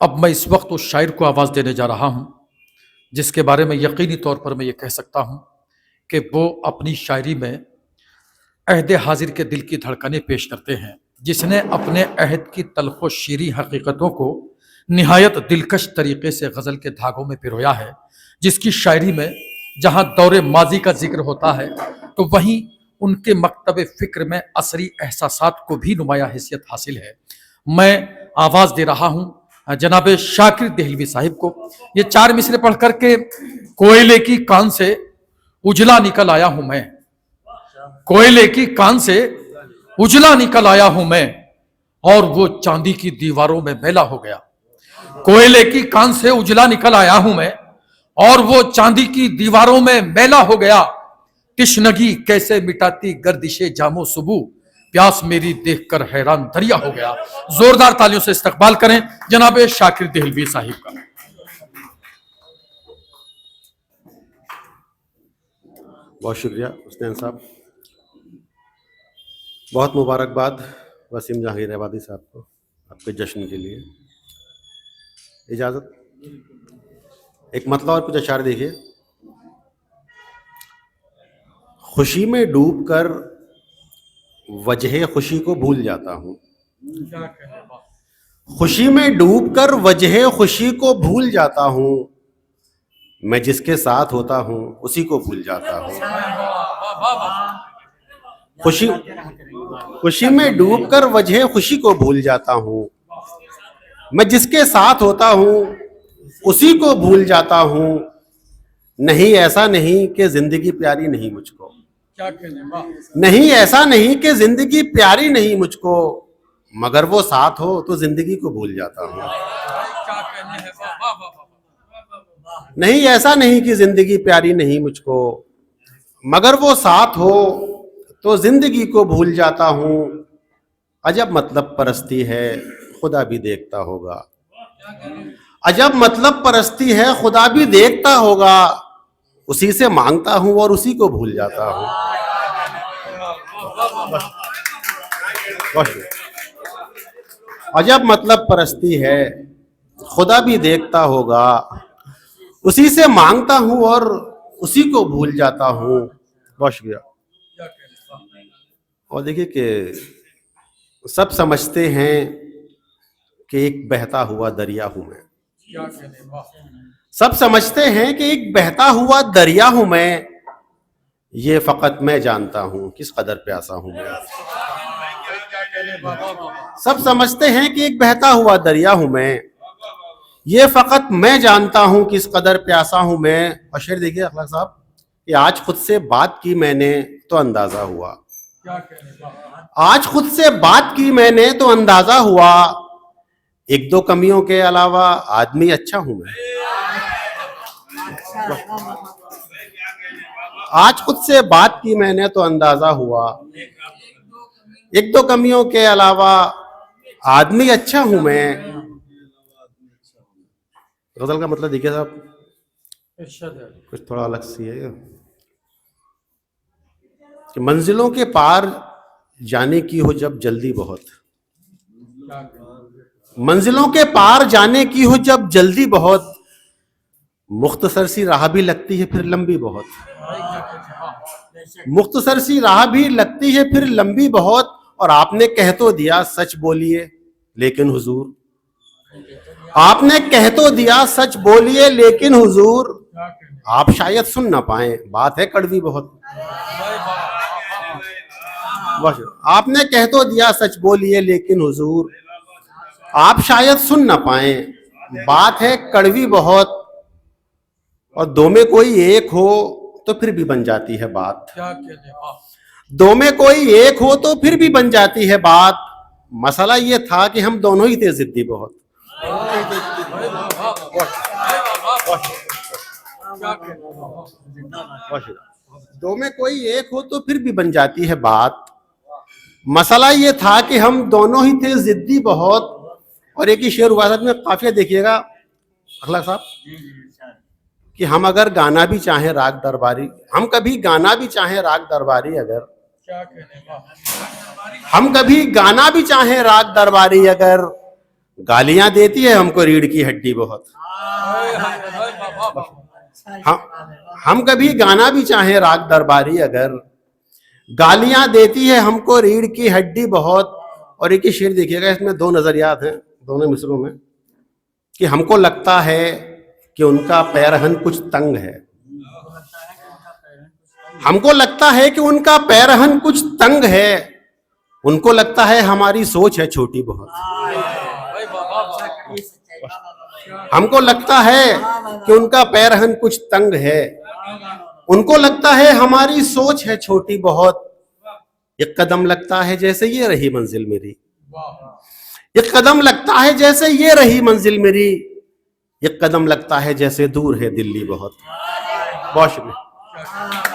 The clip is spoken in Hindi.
अब मैं इस वक्त उस शायर को आवाज़ देने जा रहा हूँ जिसके बारे में यकीनी तौर पर मैं ये कह सकता हूँ कि वो अपनी शायरी में अहद हाजिर के दिल की धड़कनें पेश करते हैं, जिसने अपने अहद की तल्खो शीरी हकीकतों को निहायत दिलकश तरीके से गज़ल के धागों में पिरोया है, जिसकी शायरी में जहाँ दौरे माजी का जिक्र होता है तो वहीं उनके मकतब फ़िक्र में असरी एहसासात को भी नुमाया हैसियत हासिल है। मैं आवाज़ दे रहा हूँ जनाब शाकिर देहलवी साहिब को। ये चार मिसरे पढ़ करके कोयले की कान से उजला निकल आया हूं मैं, कोयले की कान से उजला निकल आया हूं मैं, और वो चांदी की दीवारों में मैला हो गया। कोयले की कान से उजला निकल आया हूं मैं, और वो चांदी की दीवारों में मैला हो गया। तिश्नगी कैसे मिटाती गर्दिशे जामो सुबह, प्यास मेरी देखकर हैरान दरिया हो गया। जोरदार तालियों से इस्तकबाल करें जनाब शाकिर देहलवी साहिब का। बहुत शुक्रिया हुसैन साहब। बहुत मुबारकबाद वसीम जहांगीर आबादी साहब को आपके जश्न के लिए। इजाज़त, एक मतलब और कुछ अशार देखिए। खुशी में डूबकर वजह खुशी को भूल जाता हूँ, खुशी में डूबकर वजह खुशी को भूल जाता हूँ, मैं जिसके साथ होता हूँ उसी को भूल जाता हूँ। खुशी में डूबकर वजह खुशी को भूल जाता हूँ, मैं जिसके साथ होता हूँ उसी को भूल जाता हूँ। नहीं ऐसा नहीं कि जिंदगी प्यारी नहीं मुझको, नहीं ऐसा नहीं कि जिंदगी प्यारी नहीं मुझको, मगर वो साथ हो तो जिंदगी को भूल जाता हूँ। नहीं ऐसा नहीं कि जिंदगी प्यारी नहीं मुझको, मगर वो साथ हो तो जिंदगी को भूल जाता हूँ। अजब मतलब परस्ती है खुदा भी देखता होगा, अजब मतलब परस्ती है खुदा भी देखता होगा, उसी से मांगता हूँ और उसी को भूल जाता हूँ। अजब मतलब परस्ती है खुदा भी देखता होगा, उसी से मांगता हूँ और उसी को भूल जाता हूँ। बहुत शुक्रिया। और देखिए कि सब समझते हैं कि एक बहता हुआ दरिया हूं मैं, सब समझते हैं कि एक बहता हुआ दरिया हूं मैं, ये फकत मैं जानता हूं किस कदर प्यासा हूं मैं। सब समझते हैं कि एक बहता हुआ दरिया हूं मैं, ये फकत मैं जानता हूं किस कदर प्यासा हूं मैं। और शेर देखिए अखलाक साहब कि आज खुद से बात की मैंने तो अंदाजा हुआ, आज खुद से बात की मैंने तो अंदाजा हुआ, एक दो कमियों के अलावा आदमी अच्छा हूं मैं। आज खुद से बात की मैंने तो अंदाजा हुआ, एक दो कमियों के अलावा आदमी अच्छा हूं मैं। गजल का मतलब देखिए साहब, कुछ थोड़ा अलग सी है कि मंजिलों के पार जाने की हो जब जल्दी बहुत, मंजिलों के पार जाने की हो जब जल्दी बहुत, मुख्तसर सी राह भी लगती है फिर लंबी बहुत, मुख्तसर सी राह भी लगती है फिर लंबी बहुत। और आपने कह तो दिया सच बोलिए लेकिन हुजूर, आपने कह तो दिया सच बोलिए लेकिन हुजूर, आप शायद सुन ना पाए बात है कड़वी बहुत। आपने कह तो दिया सच बोलिए लेकिन हुजूर, आप शायद सुन ना पाए बात है कड़वी बहुत। और दो में कोई एक हो तो फिर भी बन जाती है बात, दो में कोई एक हो तो फिर भी बन जाती है बात। मसला ये था कि हम दोनों ही थे जिद्दी बहुत। दो में कोई एक हो तो फिर भी बन जाती है बात, मसला ये था कि हम दोनों ही थे जिद्दी बहुत। और एक ही शेर हुआ था में काफिया देखिएगा अखलाक साहब कि हम अगर गाना भी चाहें राग दरबारी, हम कभी गाना भी चाहें राग दरबारी अगर, हम कभी गाना भी चाहें राग दरबारी अगर, गालियां देती है हमको रीढ़ की हड्डी बहुत। हम कभी गाना भी चाहें राग दरबारी अगर, गालियां देती है हमको रीढ़ की हड्डी बहुत। और एक ही शेर देखिएगा, इसमें दो नजरियात हैं दोनों मिसरों में, कि हमको लगता है कि उनका पैरहन कुछ तंग है, हमको लगता है कि उनका पैरहन कुछ तंग है, उनको लगता है हमारी सोच है छोटी बहुत। हमको लगता है कि उनका पैरहन कुछ तंग है, उनको लगता है हमारी सोच है छोटी बहुत। एक कदम लगता है जैसे ये रही मंजिल मेरी, एक कदम लगता है जैसे ये रही मंजिल मेरी, एक कदम लगता है जैसे दूर है दिल्ली बहुत। बहुत शुक्रिया।